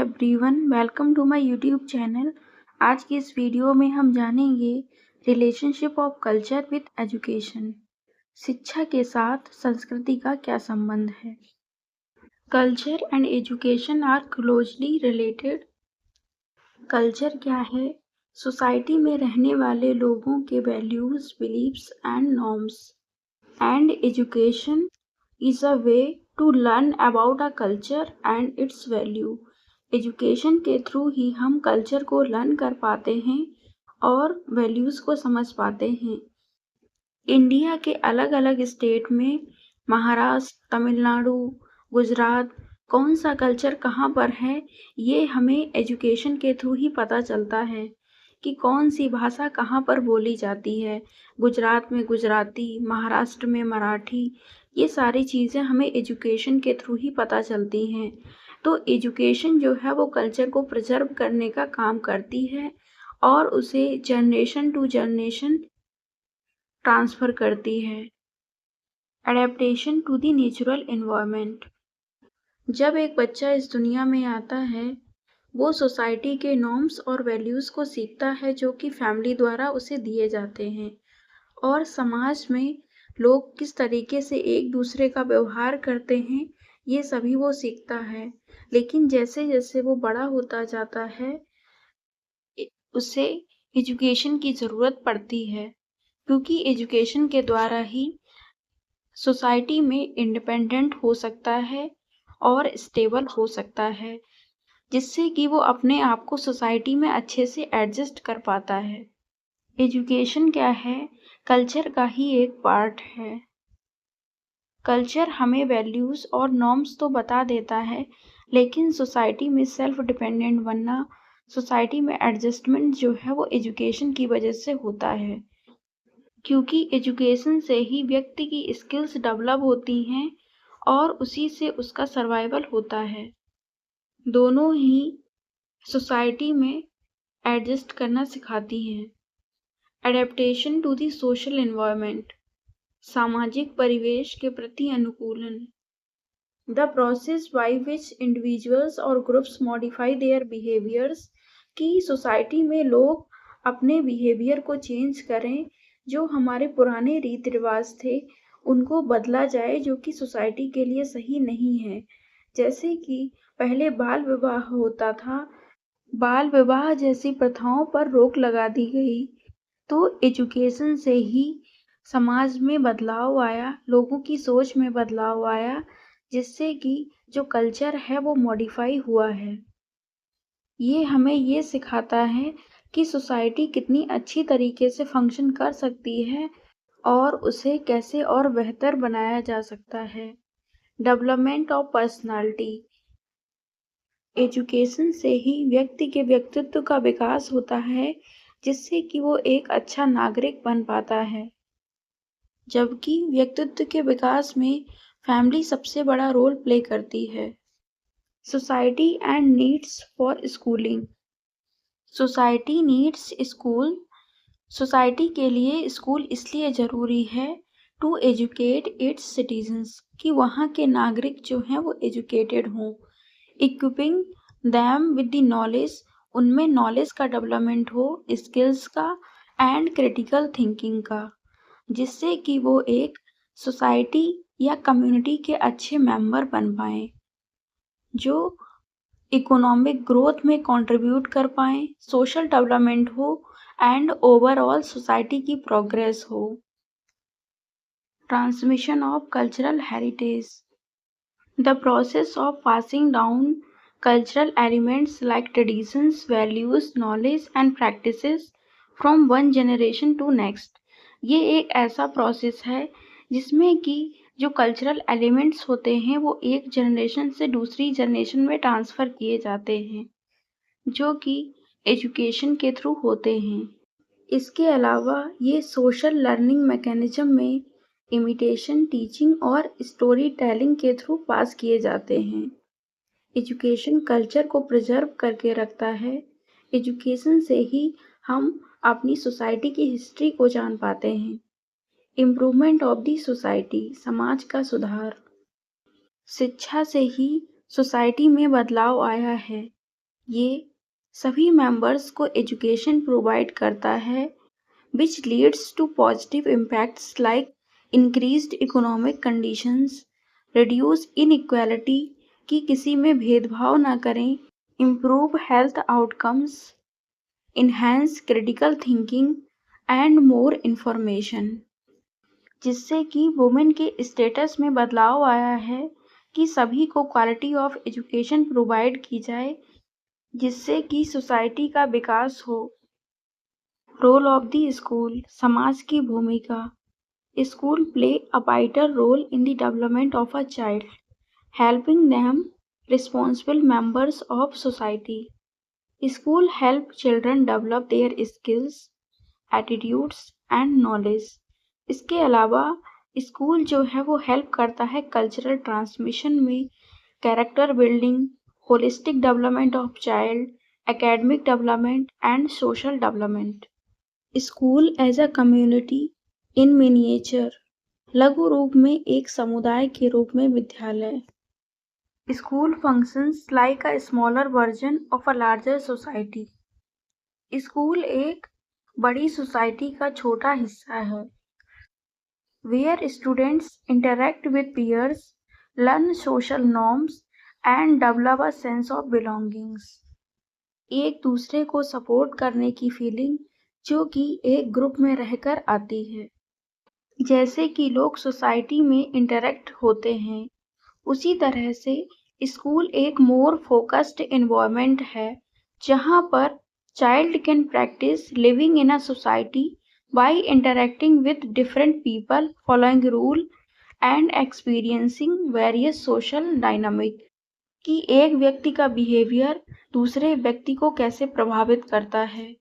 Everyone, welcome to my YouTube channel. आज की इस वीडियो में हम जानेंगे relationship of culture with education. शिक्षा के साथ संस्कृति का क्या संबंध है? Culture and education are closely related. Culture क्या है? सोसाइटी में रहने वाले लोगों के values, beliefs and norms. And education is a way to learn about a culture and its value। Education के थ्रू ही हम कल्चर को लर्न कर पाते हैं और वैल्यूज को समझ पाते हैं। इंडिया के अलग अलग स्टेट में महाराष्ट्र, तमिलनाडु, गुजरात, कौन सा कल्चर कहाँ पर है, ये हमें एजुकेशन के थ्रू ही पता चलता है कि कौन सी भाषा कहाँ पर बोली जाती है। गुजरात में गुजराती, महाराष्ट्र में मराठी, ये सारी चीज़ें हमें एजुकेशन के थ्रू ही पता चलती हैं। तो एजुकेशन जो है वो कल्चर को प्रिजर्व करने का काम करती है और उसे जनरेशन टू जनरेशन ट्रांसफ़र करती है। Adaptation to the natural environment. जब एक बच्चा इस दुनिया में आता है, वो सोसाइटी के नॉर्म्स और वैल्यूज़ को सीखता है जो कि फैमिली द्वारा उसे दिए जाते हैं, और समाज में लोग किस तरीके से एक दूसरे का व्यवहार करते हैं, ये सभी वो सीखता है। लेकिन जैसे जैसे वो बड़ा होता जाता है, उसे एजुकेशन की ज़रूरत पड़ती है, क्योंकि एजुकेशन के द्वारा ही सोसाइटी में इंडिपेंडेंट हो सकता है और स्टेबल हो सकता है, जिससे कि वो अपने आप को सोसाइटी में अच्छे से एडजस्ट कर पाता है। एजुकेशन क्या है? कल्चर का ही एक पार्ट है। कल्चर हमें वैल्यूज़ और नॉर्म्स तो बता देता है, लेकिन सोसाइटी में सेल्फ डिपेंडेंट बनना, सोसाइटी में एडजस्टमेंट जो है वो एजुकेशन की वजह से होता है, क्योंकि एजुकेशन से ही व्यक्ति की स्किल्स डेवलप होती हैं और उसी से उसका सर्वाइवल होता है। दोनों ही सोसाइटी में एडजस्ट करना सिखाती हैं। Adaptation to the social environment. सामाजिक परिवेश के प्रति अनुकूलन। The process by which individuals और ग्रुप्स मॉडिफाई देयर बिहेवियर्स। कि सोसाइटी में लोग अपने बिहेवियर को चेंज करें, जो हमारे पुराने रीति रिवाज थे उनको बदला जाए, जो कि सोसाइटी के लिए सही नहीं है। जैसे कि पहले बाल विवाह होता था, बाल विवाह जैसी प्रथाओं पर रोक लगा दी गई। तो एजुकेशन से ही समाज में बदलाव आया, लोगों की सोच में बदलाव आया, जिससे कि जो कल्चर है वो मॉडिफाई हुआ है। ये हमें ये सिखाता है कि सोसाइटी कितनी अच्छी तरीके से फंक्शन कर सकती है और उसे कैसे और बेहतर बनाया जा सकता है। Development of personality. एजुकेशन से ही व्यक्ति के व्यक्तित्व का विकास होता है, जिससे कि वो एक अच्छा नागरिक बन पाता है। जबकि व्यक्तित्व के विकास में फैमिली सबसे बड़ा रोल प्ले करती है। Society and needs for schooling. Society needs school. Society के लिए स्कूल इसलिए ज़रूरी है टू एजुकेट इट्स सिटीजन्स, कि वहाँ के नागरिक जो हैं वो एजुकेटेड हों। Equipping them with the knowledge, उनमें नॉलेज का डेवलपमेंट हो, स्किल्स का एंड क्रिटिकल थिंकिंग का, जिससे कि वो एक सोसाइटी या कम्युनिटी के अच्छे मेंबर बन पाएँ, जो इकोनॉमिक ग्रोथ में कंट्रीब्यूट कर पाएँ, सोशल डेवलपमेंट हो एंड ओवरऑल सोसाइटी की प्रोग्रेस हो। Transmission of cultural heritage. The process of passing down cultural elements like traditions, values, knowledge and practices from one generation to next। ये एक ऐसा process है जिसमें कि जो कल्चरल एलिमेंट्स होते हैं वो एक जनरेशन से दूसरी जनरेशन में ट्रांसफ़र किए जाते हैं, जो कि एजुकेशन के थ्रू होते हैं। इसके अलावा ये सोशल लर्निंग मैकेनिज्म में इमिटेशन, टीचिंग और स्टोरी टेलिंग के थ्रू पास किए जाते हैं। एजुकेशन कल्चर को प्रिजर्व करके रखता है। एजुकेशन से ही हम अपनी सोसाइटी की हिस्ट्री को जान पाते हैं। इम्प्रूवमेंट ऑफ द सोसाइटी, समाज का सुधार। शिक्षा से ही सोसाइटी में बदलाव आया है। ये सभी मेंबर्स को एजुकेशन प्रोवाइड करता है which leads to positive impacts like increased economic conditions, reduce inequality कि किसी में भेदभाव ना करें, improve health outcomes, enhance critical thinking and more information, जिससे कि वुमेन के स्टेटस में बदलाव आया है कि सभी को क्वालिटी ऑफ एजुकेशन प्रोवाइड की जाए जिससे कि सोसाइटी का विकास हो। रोल ऑफ द स्कूल, समाज की भूमिका। School play a vital role in the development of a child, helping them responsible members of society. School help children develop their skills, attitudes and knowledge. इसके अलावा school जो है वो help करता है कल्चरल ट्रांसमिशन में, character building, holistic development of child, academic development and social development. School as a community in miniature, लघु रूप में एक समुदाय के रूप में विद्यालय। School functions like a smaller version of a larger society. School एक बड़ी सोसाइटी का छोटा हिस्सा है where students interact with peers, learn social norms and develop a sense of belongings. एक दूसरे को सपोर्ट करने की फीलिंग जो कि एक ग्रुप में रहकर आती है। जैसे कि लोग सोसाइटी में इंटरैक्ट होते हैं उसी तरह से स्कूल एक मोर फोकस्ड एनवायरनमेंट है जहाँ पर child can practice living in a society bye interacting with different people, following rule and experiencing various social dynamic कि एक व्यक्ति का बिहेवियर दूसरे व्यक्ति को कैसे प्रभावित करता है।